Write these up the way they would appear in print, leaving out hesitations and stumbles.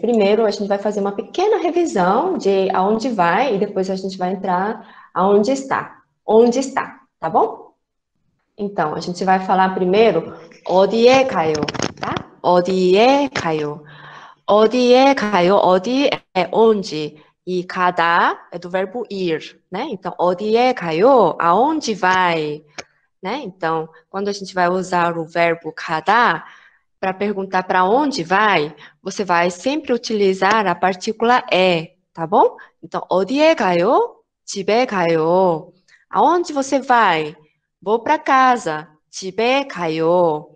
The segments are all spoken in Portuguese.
Primeiro, a gente vai fazer uma pequena revisão de aonde vai e depois a gente vai entrar aonde está. Onde está, tá bom? Então, a gente vai falar primeiro 어디에 가요, tá? 어디에 가요. 어디에 가요? 어디 é onde e 가다 é do verbo ir, né? Então, 어디에 가요? Aonde vai, né? Então, quando a gente vai usar o verbo 가다 para perguntar para onde vai, você vai sempre utilizar a partícula é, tá bom? Então, 어디에 가요? 집에 가요. Aonde você vai? Vou para casa. 집에 가요.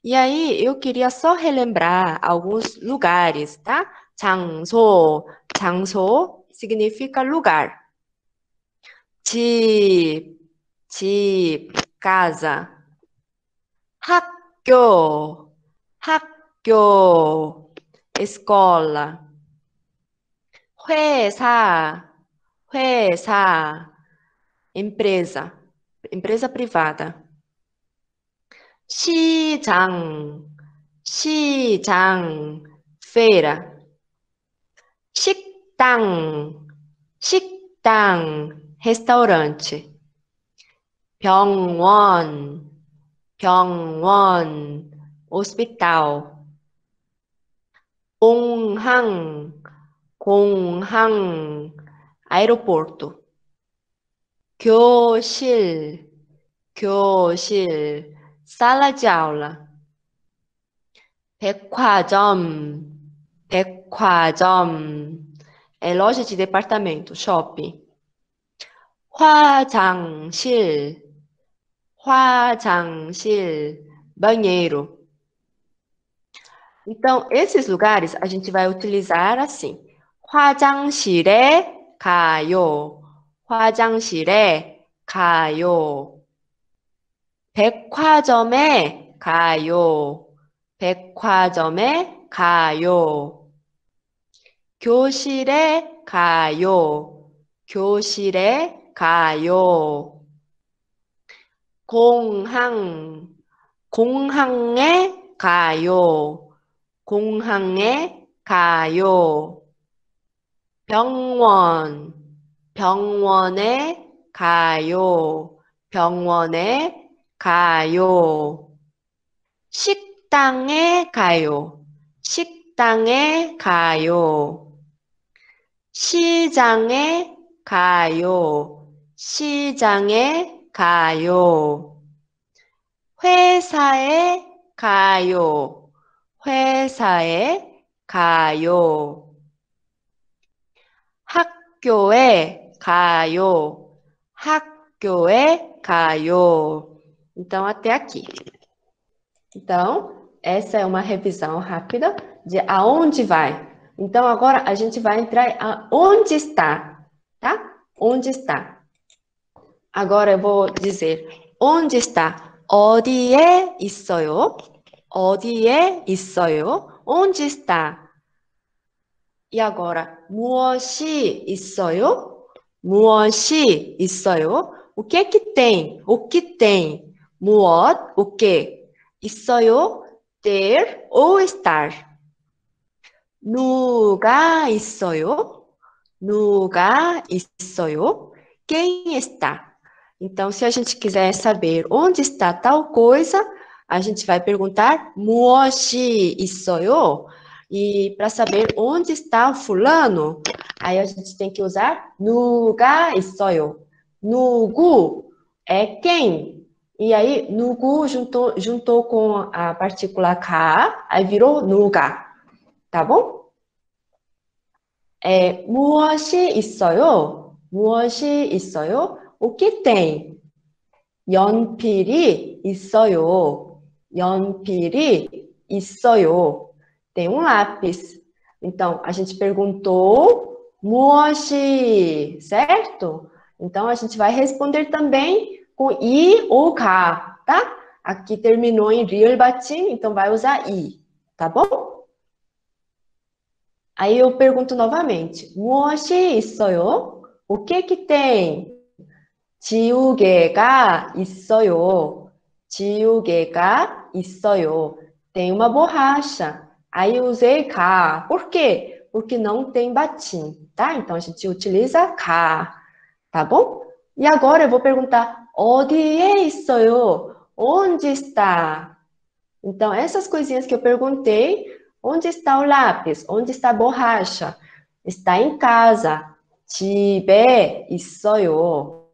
E aí, eu queria só relembrar alguns lugares, tá? 장소, 장소 significa lugar. 집, 집, casa. 학교, 학교, escola. 회사, 회사, empresa, empresa privada. 시장, 시장, feira. 식당, 식당, restaurante. 병원, 병원, hospital. 공항, 공항, aeroporto. 교실, 교실, sala de aula. 백화점, 백화점, é loja de departamento, shopping. 화장실, 화장실, banheiro. Então, esses lugares a gente vai utilizar assim. 화장실에 가요. 화장실에 가요. 백화점에 가요. 백화점에 가요. 교실에 가요. 교실에 가요. 공항, 공항에 가요. 공항에 가요. 병원, 병원에 가요. 병원에 가요. 식당에 가요. 식당에 가요. 시장에 가요. 시장에 가요. 회사에 가요. 회사에 가요. 학교에 가요. 학교에 가요. Então, até aqui. Então, essa é uma revisão rápida de aonde vai. Então, agora a gente vai entrar aonde está, tá? Onde está. Agora eu vou dizer onde está. 어디에 있어요? 어디에 있어요? Onde está? E agora, 무엇이 있어요? 무엇이 있어요? O que que tem? O que tem? 무엇? O que? 있어요? Ter ou estar? 누가 있어요? 누가 있어요? Quem está? Então, se a gente quiser saber onde está tal coisa, a gente vai perguntar 무엇이 있어요? E para saber onde está o fulano, aí a gente tem que usar 누가 있어요. 누구 é quem. E aí, 누구 juntou com a partícula 가, aí virou 누가. Tá bom? 무엇이 있어요? 무엇이 있어요? O que tem? 연필이 있어요. 연필이 있어요. Tem um lápis. Então, a gente perguntou 무엇이, certo? Então, a gente vai responder também com i ou 가, tá? Aqui terminou em real batim, então vai usar i, tá bom? Aí eu pergunto novamente, 무엇이 있어요? O que que tem? 지우개가 있어요. 지우개가 있어요. Tem uma borracha. Aí eu usei ka. Por quê? Porque não tem batim, tá? Então a gente utiliza ka, tá bom? E agora eu vou perguntar, 어디에 있어요? Onde está? Então, essas coisinhas que eu perguntei, onde está o lápis? Onde está a borracha? Está em casa. 집에 있어요.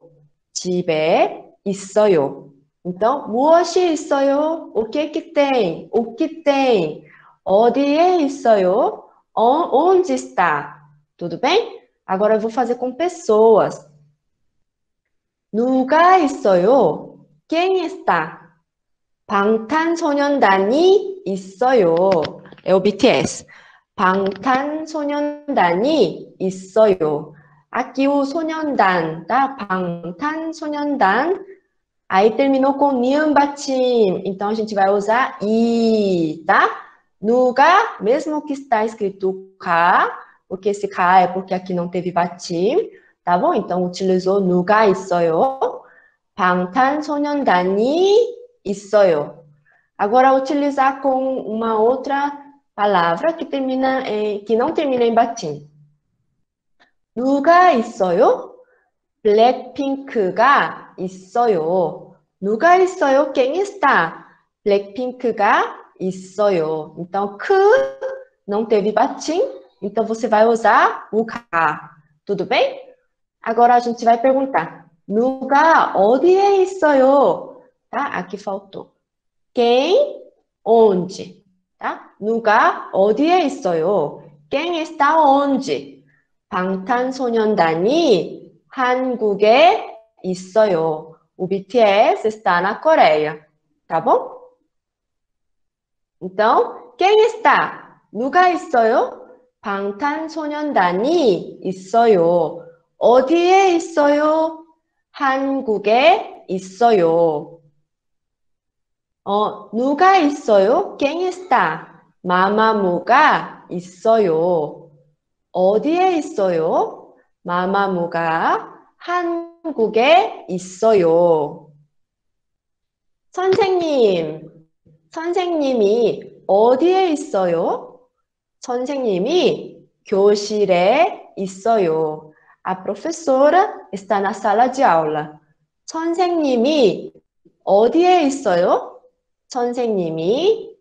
집에 있어요. Então, 무엇이 있어요? O que que tem? O que tem? 어디에 있어요? Onde está? Tudo bem? Agora eu vou fazer com pessoas. 누가 있어요? Quem está? 방탄소년단이 있어요. É o BTS. 방탄소년단이 있어요. Aqui o 소년단, tá? 방탄소년단. Aí terminou com niam batim. Então a gente vai usar i, tá? 누가, mesmo que está escrito ka, porque esse ka é porque aqui não teve batim, tá bom? Então utilizou 누가 있어요. 방탄소년단이 있어요. Agora, utilizar com uma outra palavra que termina que não termina em batim. 누가 있어요? 블랙핑크가 있어요. 누가 있어요? Quem está? Blackpink가 있어요. Então, que não teve batim, então você vai usar o ka. Tudo bem? Agora a gente vai perguntar. 누가 어디에 있어요? Tá? Aqui faltou. Quem, onde, tá? 누가 어디에 있어요? Quem está onde? 방탄소년단이 한국에 있어요. O BTS está na Coreia, tá bom? Então, quem está? 누가 있어요? 방탄소년단이 있어요. 어디에 있어요? 한국에 있어요. 누가 있어요? Quem está? 마마무가 있어요. 어디에 있어요? 마마무가 한국에 있어요. 선생님, 선생님이 어디에 있어요? 선생님이 교실에 있어요. A professora está na sala de aula. 선생님이 어디에 있어요? 선생님이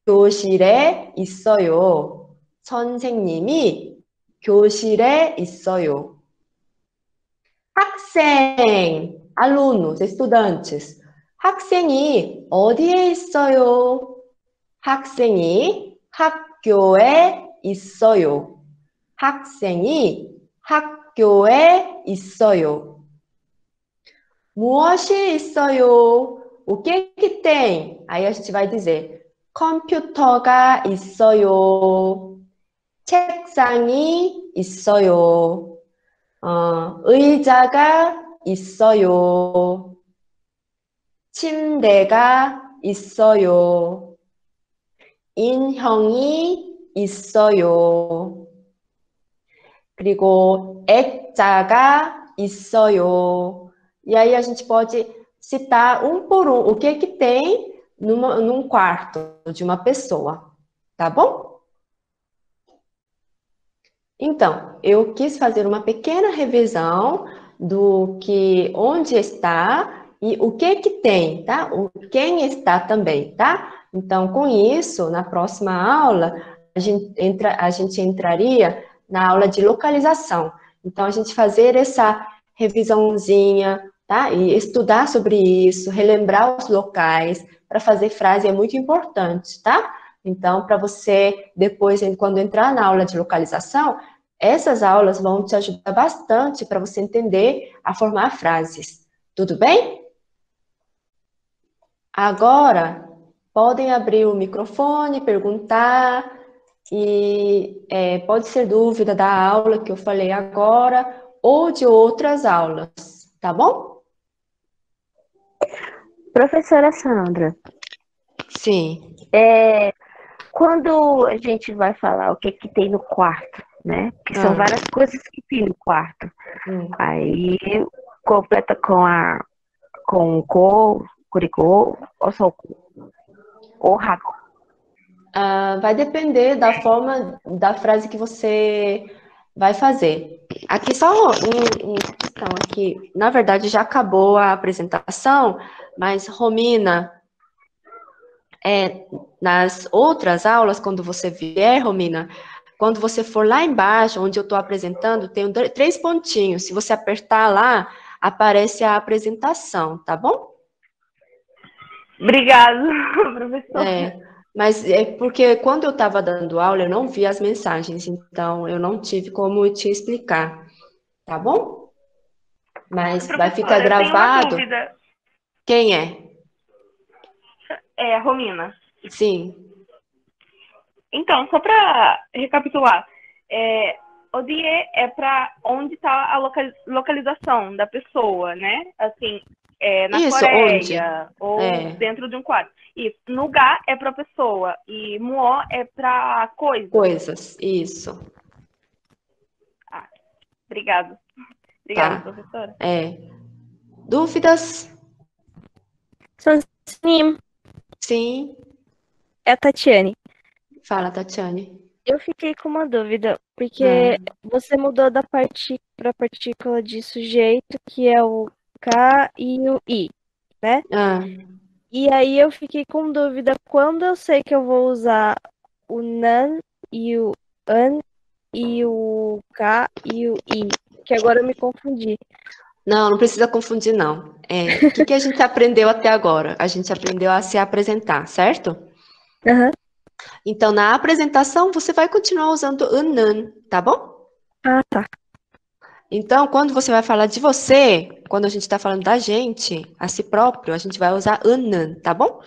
교실에 있어요. 선생님이 교실에 있어요. 학생, alunos, estudantes. 학생이 어디에 있어요? 학생이 학교에 있어요. 학생이 학교에 있어요. 무엇이 있어요? O que que tem? Aí a gente vai dizer, 컴퓨터가 있어요. 책상이 있어요. 의자가 있어요. 침대가 있어요. 인형이 있어요. 그리고 액자가 있어요. E aí a gente pode citar um por um o que que tem num quarto de uma pessoa, tá bom? Então, eu quis fazer uma pequena revisão do que, onde está e o que que tem, tá? Quem está também, tá? Então, com isso, na próxima aula, a gente entraria na aula de localização. Então, a gente fazer essa revisãozinha, tá? E estudar sobre isso, relembrar os locais, para fazer frase é muito importante, tá? Então, para você, depois, quando entrar na aula de localização, essas aulas vão te ajudar bastante para você entender a formar frases. Tudo bem? Agora, podem abrir o microfone, perguntar, e pode ser dúvida da aula que eu falei agora, ou de outras aulas, tá bom? Professora Sandra, Sim. quando a gente vai falar o que que tem no quarto, né? Que são várias coisas que tem no quarto. Aí completa com o ko, kurigo, ou só o ko, ou hako. Vai depender da forma da frase que você vai fazer. Aqui só uma questão aqui. Na verdade, já acabou a apresentação, mas, Romina, nas outras aulas, quando você vier, Romina, quando você for lá embaixo, onde eu estou apresentando, tem 3 pontinhos. Se você apertar lá, aparece a apresentação, tá bom? Obrigado, professor. Mas é porque quando eu estava dando aula, eu não vi as mensagens, então eu não tive como te explicar, tá bom? Mas vai ficar Professora, eu tenho uma gravado. dúvida. Quem é? É, Romina. Sim. Então, só para recapitular, o DIE é para onde está a localização da pessoa, né? Assim, na Isso, onde? Coreia ou dentro de um quarto. Isso. Nuga é para pessoa e Muo é para coisa. Coisas, isso. Ah, obrigado. Obrigada, Tá. professora. Dúvidas? Sim, Sim. é a Tatiane. Fala, Tatiane. Eu fiquei com uma dúvida, porque você mudou da para a partícula de sujeito, que é o K e o I, né? E aí eu fiquei com dúvida quando eu sei que eu vou usar o nan e o an e o K e o I, que agora eu me confundi. Não precisa confundir, não. O que a gente aprendeu até agora? A gente aprendeu a se apresentar, certo? Aham. Então, na apresentação, você vai continuar usando o nan, tá bom? Ah, tá. Então, quando você vai falar de você, quando a gente está falando da gente, a si próprio, a gente vai usar o nan, tá bom?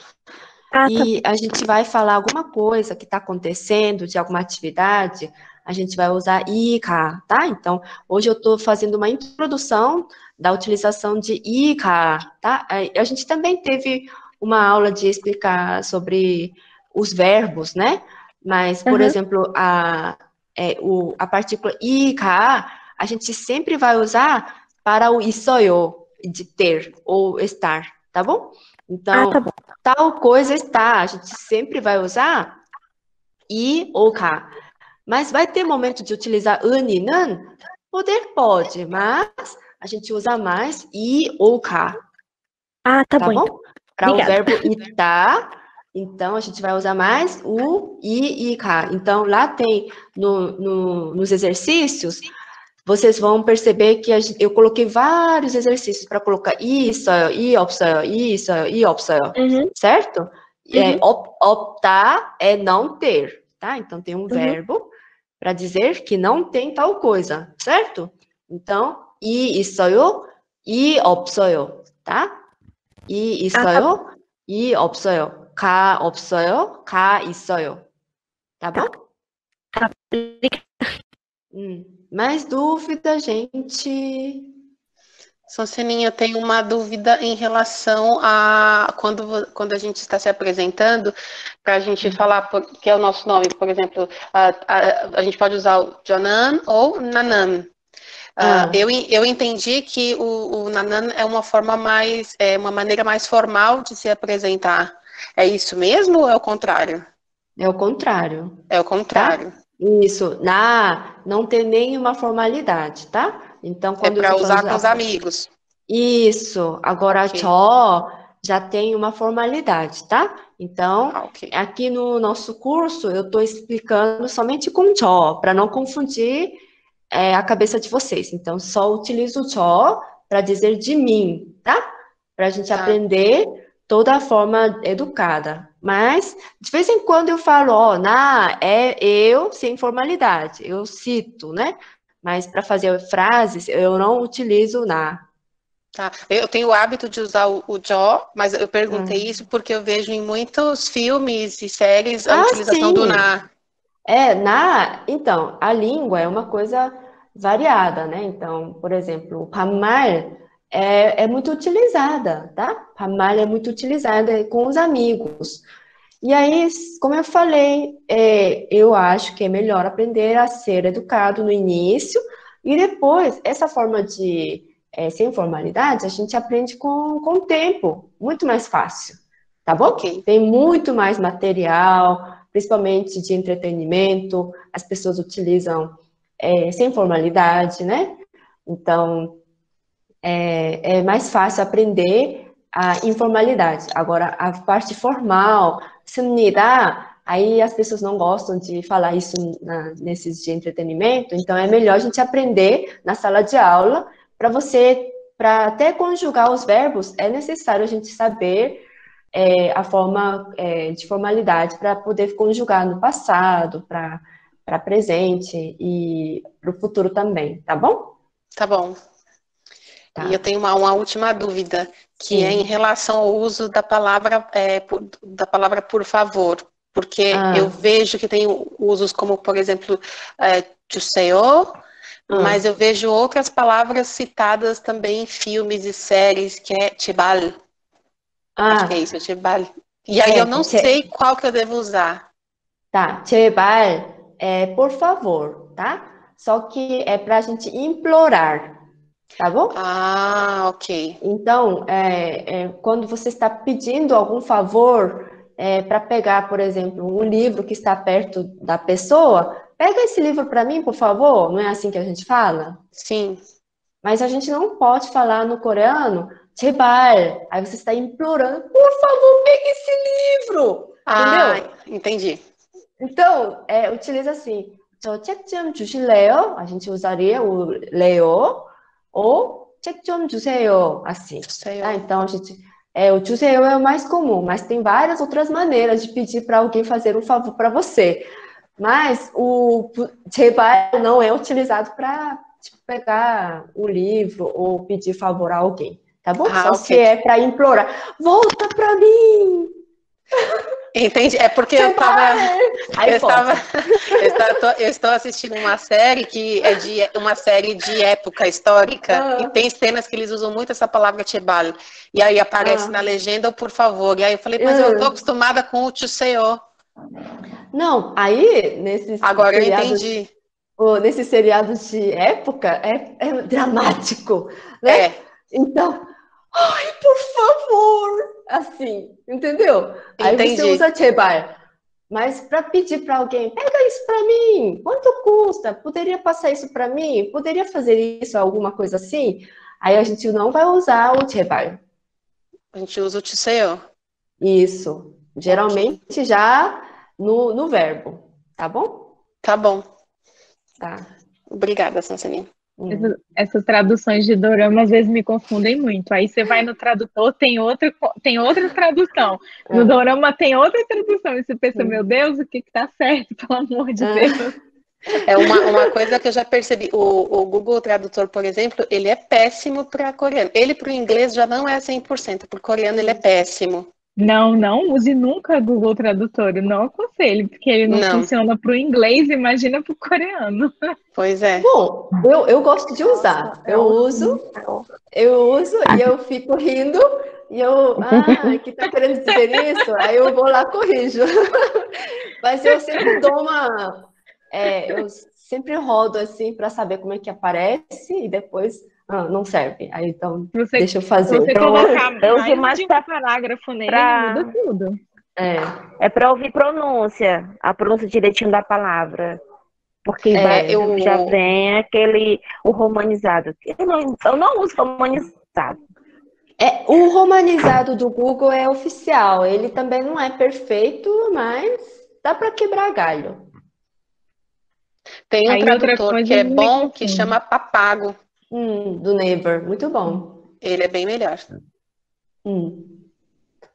Ah, E a gente vai falar alguma coisa que está acontecendo, de alguma atividade, a gente vai usar ika, tá? Então, hoje eu estou fazendo uma introdução da utilização de ika, tá? A gente também teve uma aula de explicar sobre os verbos, né? Mas, por Aham. exemplo, a partícula ika, a gente sempre vai usar para o isoyo, de ter ou estar, tá bom? Ah, Então, tá bom. tal coisa está, a gente sempre vai usar i ou ka. Mas vai ter momento de utilizar an e nan? Poder pode, mas a gente usa mais i ou ka, Ah, tá tá bom, então. bom? Para o Obrigada. verbo estar, então a gente vai usar mais o i e ka. Então, lá tem nos exercícios, vocês vão perceber que eu coloquei vários exercícios para colocar isso, isso, Uhum, certo? uhum, Optar é não ter, tá? Então tem um uhum. verbo para dizer que não tem tal coisa, certo? Então, 이 있어요, 이 없어요, tá? 이 Ah, tá bom. 있어요, 이 없어요. 가 없어요, 가 있어요. Tá Tá, bom? tá. Obrigada. Mais dúvida, gente? Sonseninha, eu tenho uma dúvida em relação a quando a gente está se apresentando, para a gente falar que é o nosso nome, por exemplo, a gente pode usar o Jonan ou Nanan. Eu entendi que o Nanan é uma forma uma maneira mais formal de se apresentar. É isso mesmo ou é o contrário? É o contrário. É o contrário. Tá? Isso, não tem nenhuma formalidade, tá? Então, É quando para você fala usar com os amigos. isso, agora Ok. tchó já tem uma formalidade, tá? Então, Ok. aqui no nosso curso, eu estou explicando somente com tchó, para não confundir a cabeça de vocês. Então, só utilizo o tchó para dizer de mim, tá? Para a gente Tá. aprender toda a forma educada. Mas, de vez em quando eu falo, é eu sem formalidade, eu cito, né? Mas para fazer frases, eu não utilizo na. Tá. Eu tenho o hábito de usar o Jó, mas eu perguntei isso porque eu vejo em muitos filmes e séries a utilização do Sim. na. Então, a língua é uma coisa variada, né? Então, por exemplo, o pamal é muito utilizada, tá? Pamal é muito utilizada com os amigos. E aí, como eu falei, eu acho que é melhor aprender a ser educado no início e depois, essa forma de sem formalidade, a gente aprende com o tempo, muito mais fácil, tá bom? Ok. Tem muito mais material, principalmente de entretenimento, as pessoas utilizam sem formalidade, né? Então, é mais fácil aprender a informalidade. Agora, a parte formal, 습니다, aí as pessoas não gostam de falar isso nesses de entretenimento, então é melhor a gente aprender na sala de aula, para até conjugar os verbos, é necessário a gente saber a forma de formalidade para poder conjugar no passado, para presente e para o futuro também, tá bom? Tá bom. Tá. E eu tenho uma última dúvida, que é em relação ao uso da palavra por favor, porque eu vejo que tem usos como, por exemplo, 주세요, mas eu vejo outras palavras citadas também em filmes e séries, que é 제발. Acho que é isso, 제발. E aí eu não sei qual que eu devo usar. Tá, 제발 é por favor, tá? Só que é pra gente implorar, tá bom? Ah, ok. Então, quando você está pedindo algum favor para pegar, por exemplo, um livro que está perto da pessoa, pega esse livro para mim, por favor. Não é assim que a gente fala? Sim. Mas a gente não pode falar no coreano, 제발. Aí você está implorando, por favor, pegue esse livro. Entendeu? Entendi. Então, utiliza assim, 저 책 좀 주실래요? A gente usaria o leio ou 책 좀 주세요, assim. Tá? Então, o 주세요 é o mais comum, mas tem várias outras maneiras de pedir para alguém fazer um favor para você. Mas o 제발 não é utilizado para pegar o livro ou pedir favor a alguém, tá bom? Só okay. se é para implorar, volta para mim! Entendi, é porque eu estou assistindo uma série que é uma série de época histórica e tem cenas que eles usam muito essa palavra 제발 e aí aparece na legenda o por favor, e aí eu falei, mas eu estou acostumada com o 주세요. Não, aí nesses agora eu entendi. Nesses seriados de época é dramático, né? Então, ai, por favor, assim, entendeu? Aí você usa 제발, mas para pedir para alguém, pega isso para mim, quanto custa? Poderia passar isso para mim? Poderia fazer isso, alguma coisa assim? Aí a gente não vai usar o 제발. A gente usa o 주세요. Isso, geralmente já no verbo, tá bom? Tá bom. Tá. Obrigada, Sancelina. Essas traduções de dorama às vezes me confundem muito. Aí você vai no tradutor, tem outra tradução. No dorama tem outra tradução. E você pensa, meu Deus, o que tá certo, pelo amor de Deus? É uma coisa que eu já percebi. O Google Tradutor, por exemplo, ele é péssimo para coreano. Ele para o inglês já não é 100%. Para o coreano ele é péssimo. Não use nunca Google Tradutor, eu não aconselho, porque ele não funciona para o inglês, imagina para o coreano. Pois é. Bom, eu gosto de usar, eu uso e eu fico rindo, e que tá querendo dizer isso? Aí eu vou lá e corrijo. Mas eu sempre dou eu sempre rodo assim para saber como é que aparece e depois... não serve. Aí, então, deixa eu fazer. Se você colocar mais de um parágrafo nele, muda tudo. É para ouvir a pronúncia direitinho da palavra. Porque já vem o romanizado. Eu não uso romanizado. O romanizado do Google é oficial. Ele também não é perfeito, mas dá para quebrar galho. Tem um tradutor que é bom, que chama Papago. Do Naver, muito bom. Ele é bem melhor.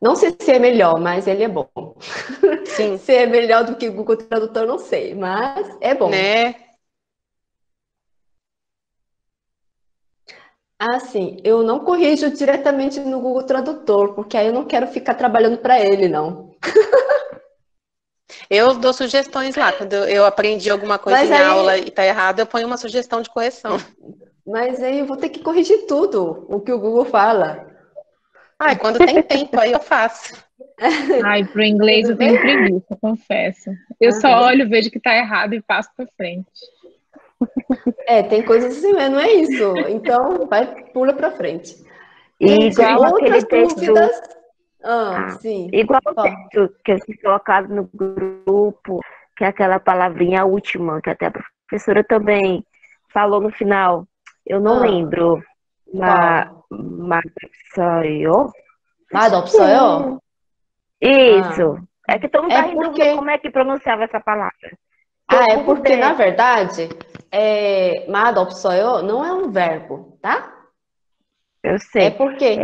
Não sei se é melhor, mas ele é bom. Sim. Se é melhor do que o Google Tradutor, não sei, mas é bom. Né? Assim, eu não corrijo diretamente no Google Tradutor, porque aí eu não quero ficar trabalhando para ele, não. Eu dou sugestões lá. Quando eu aprendi alguma coisa em aula e tá errado, eu ponho uma sugestão de correção. Mas aí eu vou ter que corrigir tudo o que o Google fala. Quando tem tempo, aí eu faço. Pro inglês eu tenho preguiça, confesso. Eu só olho, vejo que tá errado e passo pra frente. Tem coisas assim, mas não é isso. Então, pula pra frente. E igual aquele texto... Sim. Igual o texto que eu tinha colocado no grupo, que é aquela palavrinha última, que até a professora também falou no final. Eu não lembro. Qual? Madopsoyo? Madopsoyo? Isso. É que todo mundo tá em porque... dúvida como é que pronunciava essa palavra. É porque, na verdade, madopsoyo não é um verbo, tá? Eu sei. É porque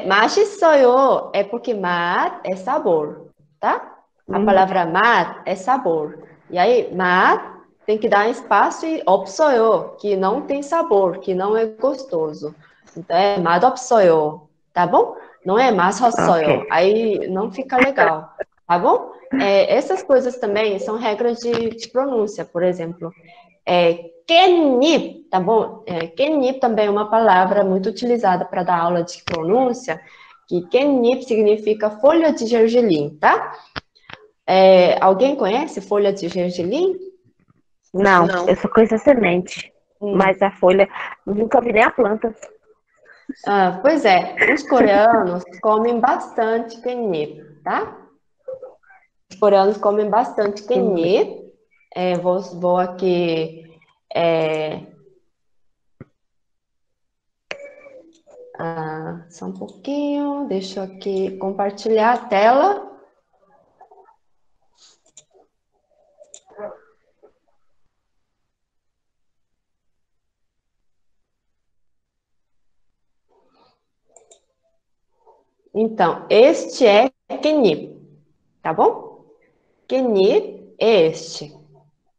맛있어요 é porque 맛 é sabor, tá? A palavra 맛 é sabor. E aí, 맛 tem que dar espaço e 없어요, que não tem sabor, que não é gostoso. Então, é 맛없어요, tá bom? Não é 맛없어요. Aí não fica legal, tá bom? Essas coisas também são regras de pronúncia, por exemplo. 깻잎, tá bom? 깻잎 também é uma palavra muito utilizada para dar aula de pronúncia, que 깻잎 significa folha de gergelim, tá? Alguém conhece folha de gergelim? Não, eu só conheço a semente, mas a folha, nunca vi nem a planta. Pois é, os coreanos comem bastante 깻잎, tá? Os coreanos comem bastante 깻잎. Vou aqui... só um pouquinho, deixa eu aqui compartilhar a tela. Então, este é 깻잎, tá bom? 깻잎 é este,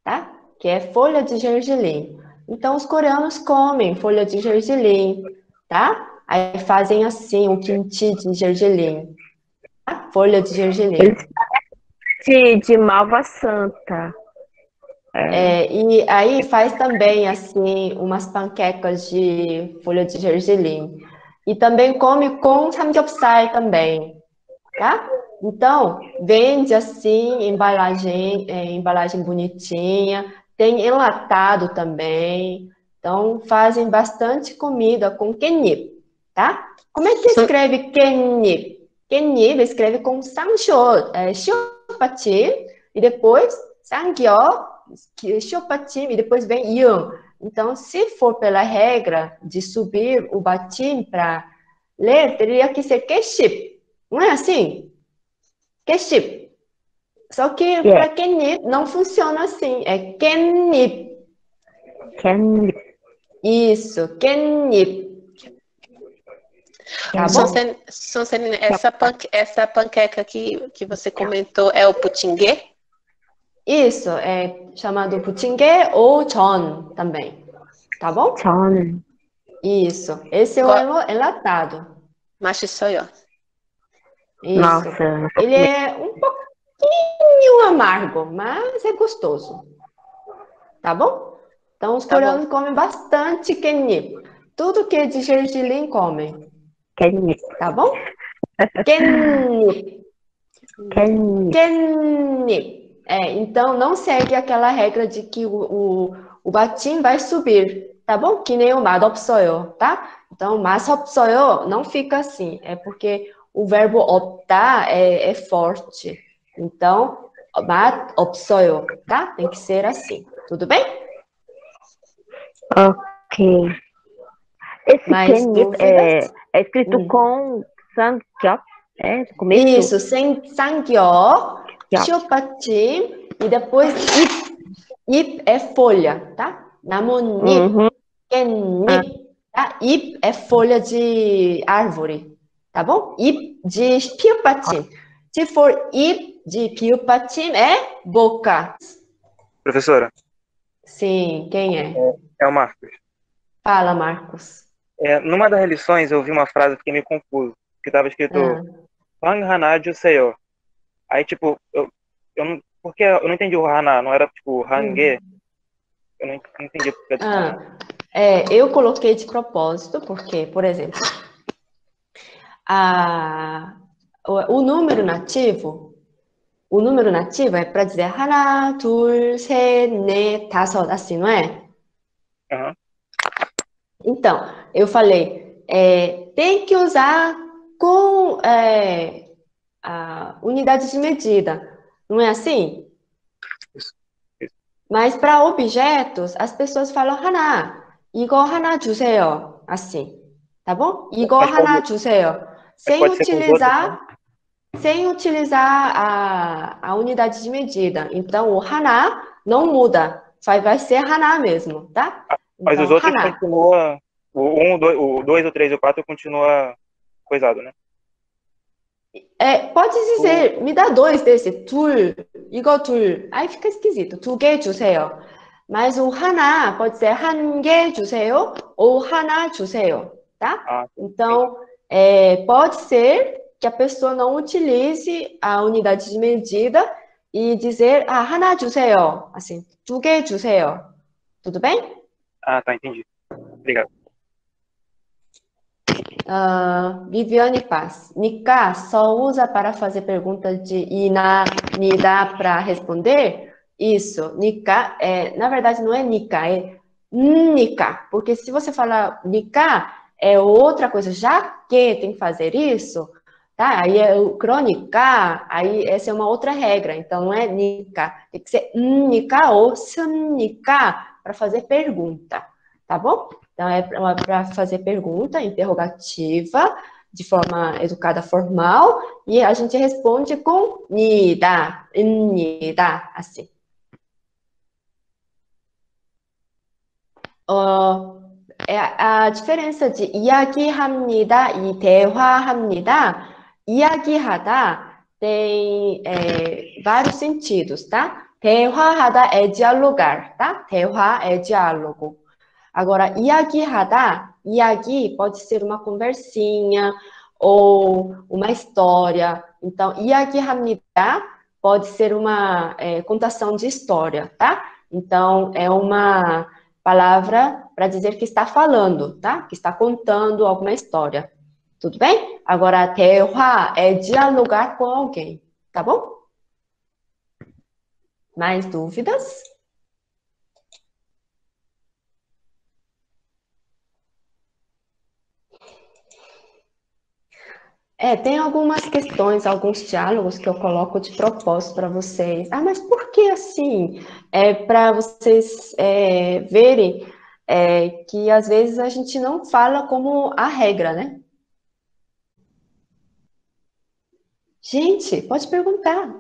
tá? Que é folha de gergelim. Então, os coreanos comem folha de gergelim, tá? Aí fazem assim, um kimchi de gergelim. Tá? Folha de gergelim. De malva santa. E aí faz também, assim, umas panquecas de folha de gergelim. E também come com samgyeopsal também, tá? Então, vende assim, embalagem bonitinha. Tem enlatado também. Então, fazem bastante comida com 깻잎, tá? Como é que escreve 깻잎? 깻잎 escreve com 쌍쇼, 시옷받침, e depois 쌍기역, 시옷받침, e depois vem ião. Então, se for pela regra de subir o batim para ler, teria que ser 깻잎. Não é assim? 깻잎. Só que para 깻잎 não funciona assim. É 깻잎. 깻잎. Isso, 깻잎. Tá bom? Sonserina, essa panqueca que você comentou é o putingue? Isso, é chamado putingue ou 전 também. Tá bom? 전. Isso. Esse é o enlatado. 맛있어요. Isso. Nossa. Ele é um pouquinho amargo, mas é gostoso. Tá bom? Então, os coreanos comem bastante 깻잎. Tudo que é de gergelim comem. 깻잎. Tá bom? 깻잎. 깻잎. Então, não segue aquela regra de que o batim vai subir, tá bom? Que nem o 맛없어요, tá? Então, 맛없어요 não fica assim. É porque o verbo optar é forte. Então, 맛없어요, tá? Tem que ser assim. Tudo bem? Ok. Esse 깻잎 é escrito com samgyeop, no começo? Isso, samgyeop, 시옷받침, e depois 잎. 잎 é folha, tá? 나뭇잎, 깻잎, tá? 잎 é folha de árvore, tá bom? 잎 de 피읍받침. Se for 잎 de 피읍받침, é boca. Professora? Sim, quem é? É o Marcos. Fala, Marcos. Numa das lições eu ouvi uma frase que fiquei meio confuso, que estava escrito Hang Hana Juseyo. Aí, tipo, porque eu não entendi o Hana, não era tipo Hange. Eu não entendi porque eu coloquei de propósito, porque, por exemplo, o número nativo é para dizer 하나, 둘, 셋, 넷, 다섯, assim, não é? Então, eu falei, tem que usar a unidade de medida. Não é assim? Isso. Mas para objetos, as pessoas falam 하나. 이거 하나 주세요. Assim. Tá bom? 이거 하나 주세요. Sem utilizar a unidade de medida. Então, o 하나 não muda. Vai ser 하나 mesmo, tá? Mas então, os outros 하나. continuam... O 2, o 3 e o 4 continua coisado, né? Pode dizer, me dá 2 desse. 둘, 이거 둘. Aí fica esquisito. 2개 주세요. Mas o 하나 pode ser 한 개 주세요 ou 하나 주세요, tá? Então, pode ser que a pessoa não utilize a unidade de medida e dizer, 하나 주세요. Assim, 2개 주세요. Tudo bem? Tá, entendi. Obrigado. Viviane Paz. Nica só usa para fazer perguntas de ina, nida para responder? Isso. Nica, na verdade, não é nica, é nica. Porque se você falar nica, é outra coisa. Já que tem que fazer isso, tá? Aí é o crônica, aí essa é uma outra regra. Então, não é nica. Tem que ser nica ou nica para fazer pergunta. Tá bom? Então, é para fazer pergunta interrogativa, de forma educada formal, e a gente responde com 니다, 입니다, assim. A diferença de 이야기합니다 e 대화합니다, 이야기하다 tem vários sentidos, tá? 대화하다 é dialogar, tá? 대화 é diálogo. Agora, 이야기하다, 이야기 pode ser uma conversinha ou uma história. Então, 이야기합니다 pode ser uma contação de história, tá? Então, é uma palavra para dizer que está falando, tá? Que está contando alguma história. Tudo bem? Agora, 대화 é dialogar com alguém, tá bom? Mais dúvidas? Tem algumas questões, alguns diálogos que eu coloco de propósito para vocês. Mas por que assim? Para vocês verem que às vezes a gente não fala como a regra, né? Gente, pode perguntar.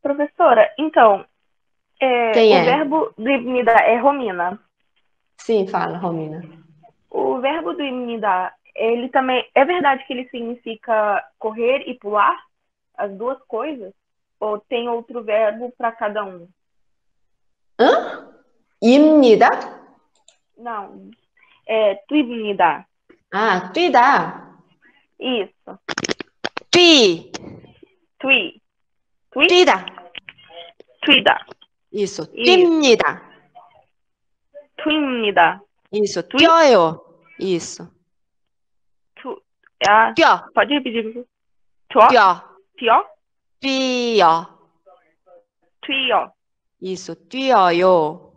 Professora, então, Quem o verbo do imnidar é Romina? Sim, fala, Romina. O verbo do imnidar, ele também, é verdade que ele significa correr e pular? As duas coisas? Ou tem outro verbo para cada um? 입니다? Não, 뛰입니다. 뛰다. Isso. 뛰. 뛰다. 뛰다. Isso. 뛰입니다. 뛰입니다. Isso. 뛰어요. Isso. 뛰어. Pode repetir? 뛰어. 뛰어. 뛰어. Isso. 뛰어요.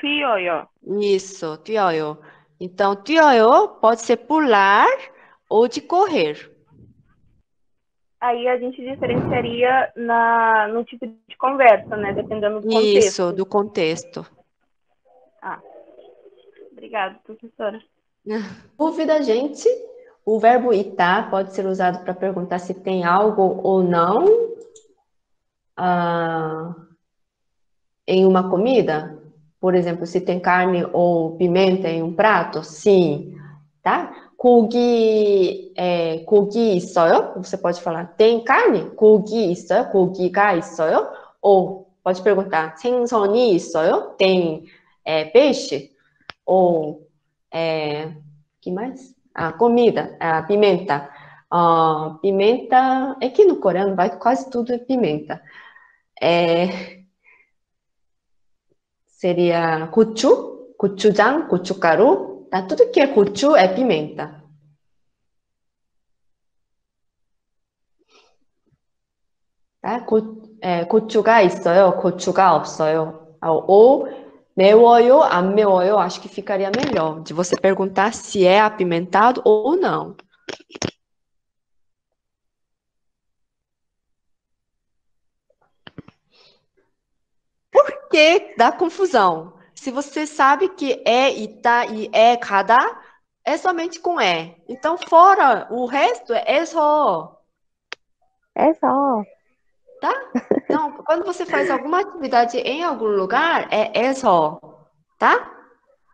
뛰어요. Isso. 뛰어요. Então, 뛰어요 pode ser pular ou de correr. Aí a gente diferenciaria no tipo de conversa, né? Dependendo do contexto. Isso, do contexto. Obrigada, professora. Dúvida, gente? O verbo estar pode ser usado para perguntar se tem algo ou não em uma comida. Por exemplo, se tem carne ou pimenta em um prato? Sim. Tá? 고기 있어요? Você pode falar, tem carne? 고기 있어요? 고기가 있어요? Ou pode perguntar, 생선이 있어요? Tem peixe? Ou, que mais? Comida, pimenta. Pimenta, é que no coreano vai quase tudo pimenta. Seria 고추, 고추장, 고춧가루. Tá? Tudo que é 고추 é pimenta. tá? 고추가 있어요, 고추가 없어요. Ou 매워요, 안 매워요, acho que ficaria melhor de você perguntar se é apimentado ou não. que dá confusão? Se você sabe que é e tá e é cada, é somente com é. Então, fora o resto, é só. É só. Tá? Então, quando você faz alguma atividade em algum lugar, é só. Tá?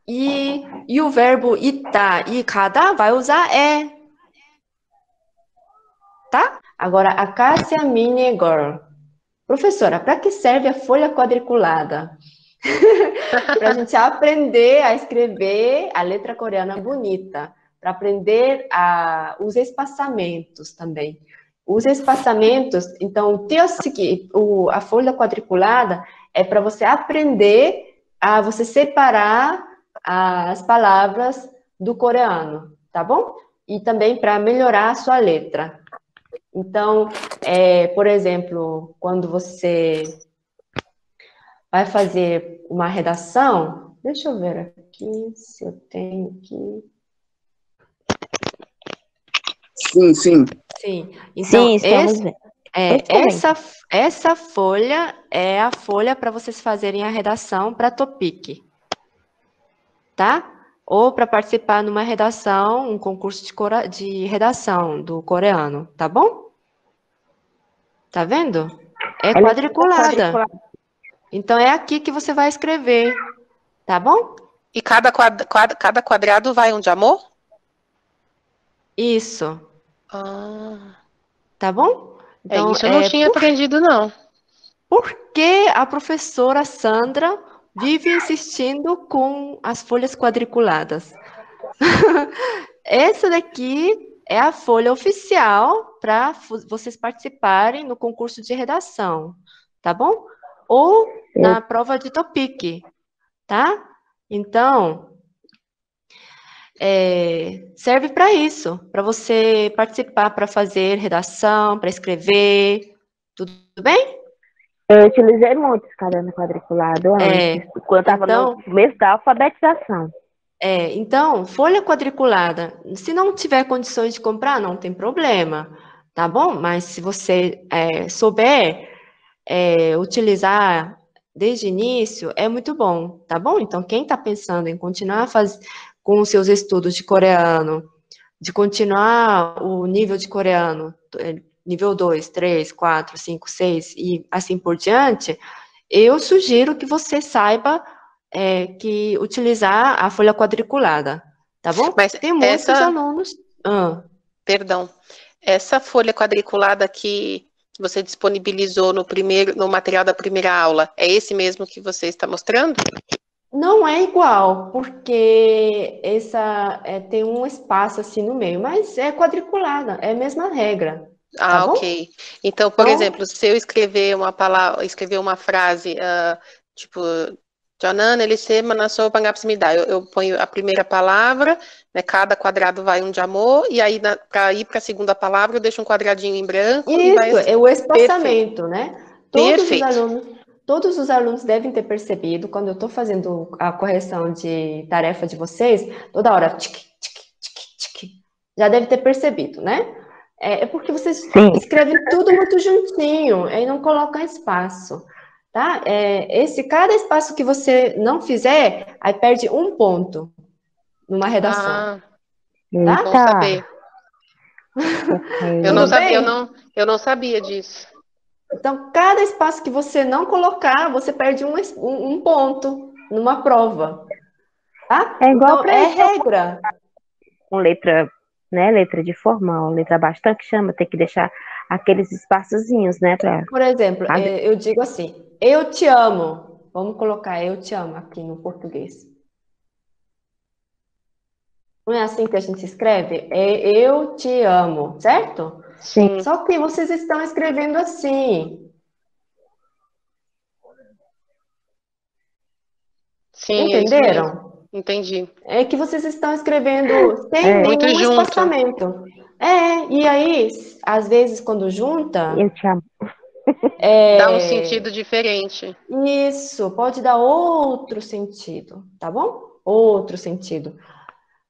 E o verbo ita e cada vai usar é. Tá? Agora, a Cássia Mini Girl. Professora, para que serve a folha quadriculada? Para a gente aprender a escrever a letra coreana bonita, para aprender os espaçamentos também. Os espaçamentos, então, a folha quadriculada é para você aprender a você separar as palavras do coreano, tá bom? E também para melhorar a sua letra. Então, por exemplo, quando você vai fazer uma redação, deixa eu ver aqui se eu tenho aqui. Sim, sim. Sim, então sim, essa folha é a folha para vocês fazerem a redação para Topic, tá? Ou para participar numa redação, um concurso de redação do coreano, tá bom? Tá vendo? É quadriculada. Então, é aqui que você vai escrever, tá bom? E cada quadrado vai um de amor? Isso. Ah. Tá bom? Então, isso eu não tinha aprendido, não. Por que a professora Sandra vive insistindo com as folhas quadriculadas? Essa daqui é a folha oficial para vocês participarem no concurso de redação, tá bom? Ou na prova de Topic, tá? Então, serve para isso, para você participar, para fazer redação, para escrever, tudo bem? Eu utilizei muito esse caderno quadriculado antes, quando eu estava no começo da alfabetização. Então, folha quadriculada, se não tiver condições de comprar, não tem problema, tá bom? Mas se você souber utilizar desde o início, é muito bom, tá bom? Então, quem está pensando em continuar com os seus estudos de coreano, de continuar o nível de coreano, nível 2, 3, 4, 5, 6 e assim por diante, eu sugiro que você saiba que utilizar a folha quadriculada, tá bom? Mas tem muitos alunos... Perdão. Essa folha quadriculada que você disponibilizou no material da primeira aula, é esse mesmo que você está mostrando? Não é igual, porque essa tem um espaço assim no meio, mas é quadriculada, é a mesma regra. Tá bom? Ok. Então, por exemplo, se eu escrever uma frase, tipo, Jonan, ele se manasou pangapsimida. Eu ponho a primeira palavra, né, cada quadrado vai um de amor, e aí, para ir para a segunda palavra, eu deixo um quadradinho em branco. Isso, e vai assim. É o espaçamento, né? Perfeito. Todos os alunos devem ter percebido, quando eu estou fazendo a correção de tarefa de vocês, toda hora, tic, tic, tic, tic, já deve ter percebido, né? É porque vocês escrevem tudo muito juntinho, e não colocam espaço, tá? Cada espaço que você não fizer, aí perde um ponto numa redação. Tá? Bom saber. Eu não sabia disso. Então, cada espaço que você não colocar, você perde um ponto numa prova. Tá? É igual então, regra. Com letra, né? Letra de formal, letra bastante que chama, tem que deixar aqueles espaçozinhos, né? Por exemplo, eu digo assim, eu te amo. Vamos colocar eu te amo aqui no português. Não é assim que a gente escreve? Eu te amo, certo? Sim. Só que vocês estão escrevendo assim. Sim, entenderam? Entendi. É que vocês estão escrevendo sem muito nenhum junto. espaçamento. E aí, às vezes, quando junta... Eu te amo. Dá um sentido diferente. Isso, pode dar outro sentido, tá bom? Outro sentido.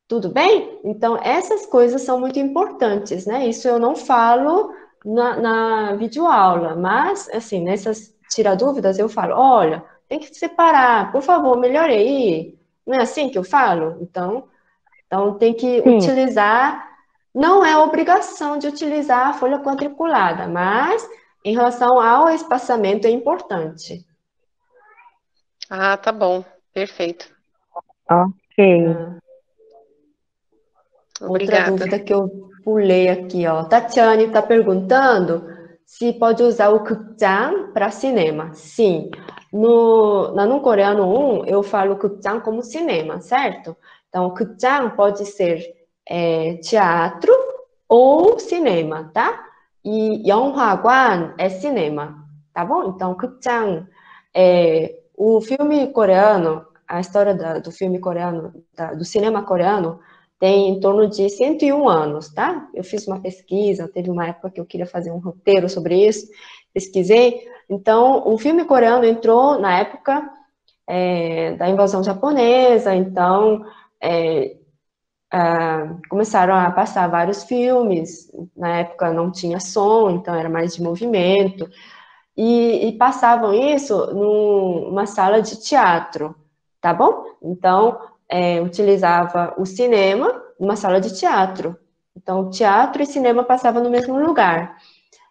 Tudo bem? Então, essas coisas são muito importantes, né? Isso eu não falo na videoaula, mas, assim, nessas tiradúvidas eu falo, olha, tem que separar. Por favor, melhore aí. Não é assim que eu falo? Então tem que utilizar, não é obrigação de utilizar a folha quadriculada, mas em relação ao espaçamento é importante. Ah, tá bom. Perfeito. Ok. Outra Obrigada. dúvida que eu pulei aqui, ó. Tatiane está perguntando se pode usar o 극장 para cinema. Sim. No coreano 1, eu falo 극장 como cinema, certo? Então, 극장 pode ser teatro ou cinema, tá? E 영화관 é cinema, tá bom? Então, 극장 o filme coreano, a história do filme coreano, do cinema coreano, tem em torno de 101 anos, tá? Eu fiz uma pesquisa, teve uma época que eu queria fazer um roteiro sobre isso, pesquisei. Então, o filme coreano entrou na época da invasão japonesa, então começaram a passar vários filmes, na época não tinha som, então era mais de movimento, e passavam isso numa sala de teatro, tá bom? Então, utilizava o cinema numa sala de teatro. Então, teatro e cinema passavam no mesmo lugar.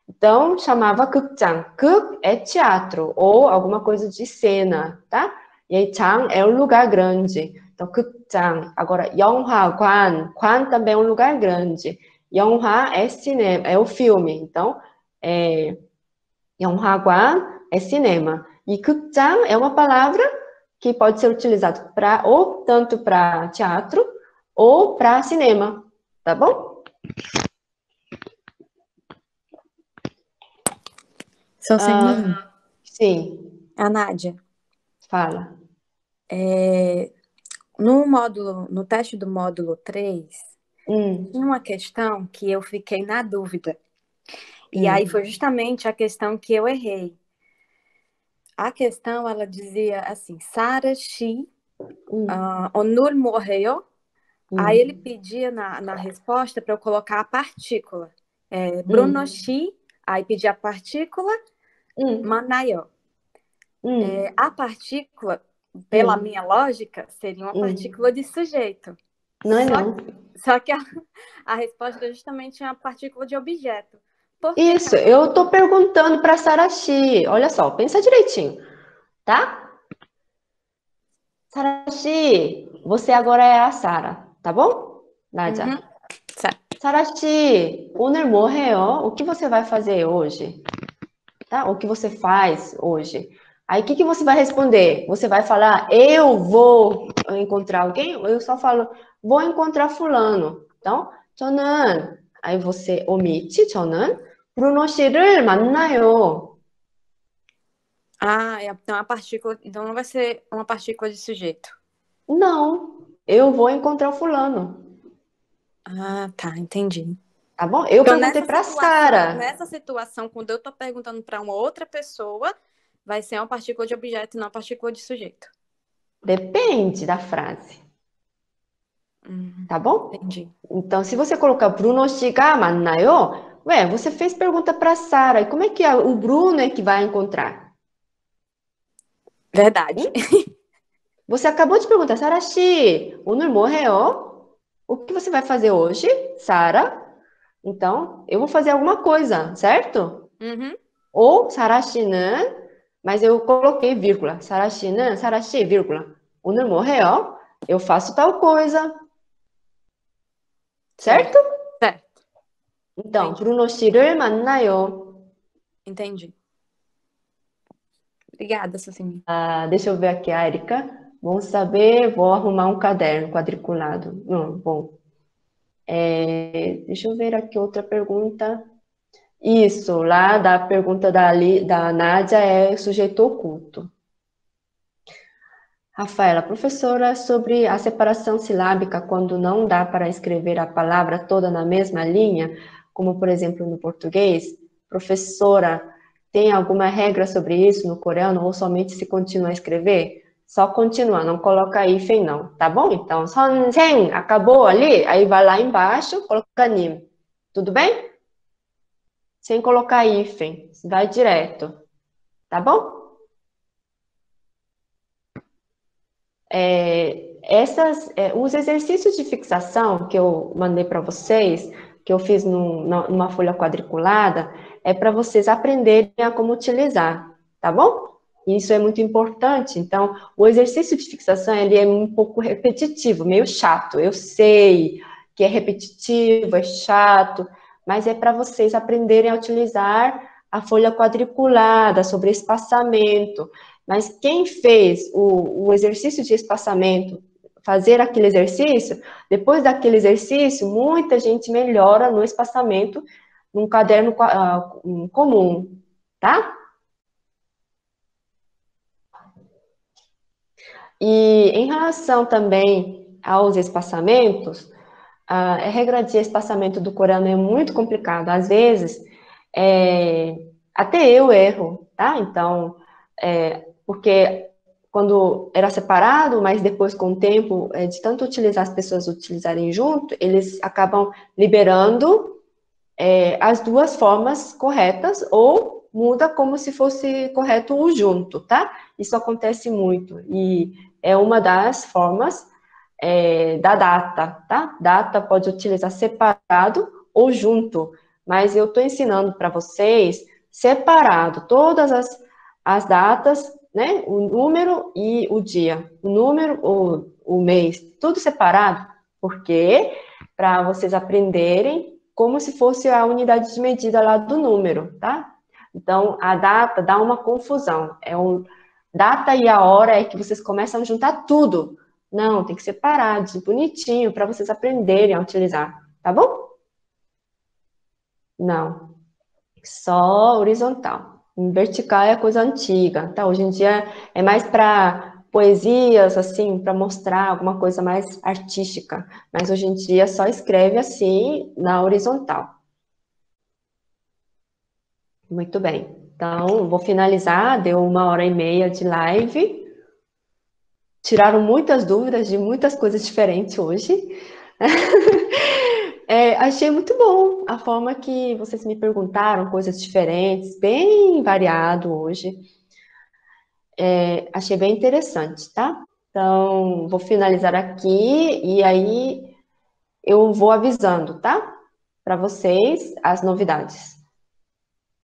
Então, chamava 극장. 극 é teatro, ou alguma coisa de cena, tá? E aí, 장 é um lugar grande. Então, 극장. Agora, 영화관. 관 também é um lugar grande. 영화 é cinema, é o filme. Então, 영화관 é cinema. E 극장 é uma palavra que pode ser utilizada ou tanto para teatro ou para cinema, tá bom? Soceninha, sim. a Nádia. Fala. No teste do módulo 3, tinha uma questão que eu fiquei na dúvida. E aí foi justamente a questão que eu errei. A questão, ela dizia assim, Sara Shi, Onur morreu. Aí ele pedia na resposta para eu colocar a partícula. Bruno Shi, aí pedia a partícula, Manayo. A partícula, pela minha lógica, seria uma partícula de sujeito. Não é não. Só que a resposta é justamente uma partícula de objeto. Isso, eu tô perguntando para Sarashi. Olha só, pensa direitinho, tá? Sarashi, você agora é a Sara, tá bom? Nádia. Sarashi, 오늘 뭐 해요? O que você vai fazer hoje? Tá? O que você faz hoje? Aí, o que você vai responder? Você vai falar, eu vou encontrar alguém? Ou eu só falo, vou encontrar fulano. Então, 저는, aí você omite, 저는 브루노 씨를 만나요. Então a partícula, então não vai ser uma partícula de sujeito. Não, eu vou encontrar o fulano. Tá, entendi. Tá bom? Eu perguntei para Sara. Nessa situação, quando eu tô perguntando para uma outra pessoa, vai ser uma partícula de objeto e não uma partícula de sujeito. Depende da frase. Tá bom? Entendi. Então, se você colocar Bruno 씨가 만나요, você fez pergunta para Sara. E como é que o Bruno é que vai encontrar? Verdade. Você acabou de perguntar, Sara 씨, 오늘 뭐 해요? O que você vai fazer hoje, Sara? Então, eu vou fazer alguma coisa, certo? Ou Sara 씨는, mas eu coloquei vírgula. Sara 씨는, Sara 씨, vírgula. 오늘 뭐 해요? Eu faço tal coisa. Certo? Certo. Então, Bruno 씨를 만나요. Entendi. Obrigada, Socinha. Deixa eu ver aqui, a Erika. Vamos saber, vou arrumar um caderno quadriculado. Bom. Deixa eu ver aqui outra pergunta. Isso, lá da pergunta da Nádia é sujeito oculto. Rafaela, professora, sobre a separação silábica quando não dá para escrever a palavra toda na mesma linha, como por exemplo no português. Professora, tem alguma regra sobre isso no coreano ou somente se continua a escrever? Só continua, não coloca hífen não, tá bom? Então, 선생, acabou ali, aí vai lá embaixo, coloca 님. Tudo bem? Sem colocar hífen, vai direto, tá bom? os exercícios de fixação que eu mandei para vocês, que eu fiz numa folha quadriculada, é para vocês aprenderem a como utilizar, tá bom? Isso é muito importante. Então, o exercício de fixação, ele é um pouco repetitivo, meio chato. Eu sei que é repetitivo, é chato, mas é para vocês aprenderem a utilizar a folha quadriculada, sobre espaçamento. Mas quem fez o exercício de espaçamento, fazer aquele exercício, depois daquele exercício, muita gente melhora no espaçamento num caderno comum, tá? E em relação também aos espaçamentos, a regra de espaçamento do coreano é muito complicada. Às vezes, até eu erro, tá? Então, porque quando era separado, mas depois com o tempo, de tanto utilizar, as pessoas utilizarem junto, eles acabam liberando as duas formas corretas, ou muda como se fosse correto o junto, tá? Isso acontece muito, e é uma das formas da data, tá? Data pode utilizar separado ou junto, mas eu estou ensinando para vocês separado, todas as datas, né? O número e o dia, o número, o mês, tudo separado, porque para vocês aprenderem como se fosse a unidade de medida lá do número, tá? Então, a data dá uma confusão. Data e a hora é que vocês começam a juntar tudo. Não, tem que separar, bonitinho, para vocês aprenderem a utilizar, tá bom? Não, só horizontal. Em vertical é coisa antiga, tá? Hoje em dia é mais para poesias, assim, para mostrar alguma coisa mais artística. Mas hoje em dia só escreve assim, na horizontal. Muito bem. Então, vou finalizar, deu 1h30 de live. Tiraram muitas dúvidas de muitas coisas diferentes hoje. Achei muito bom a forma que vocês me perguntaram, coisas diferentes, bem variado hoje. Achei bem interessante, tá? Então, vou finalizar aqui e aí eu vou avisando, tá? Para vocês as novidades.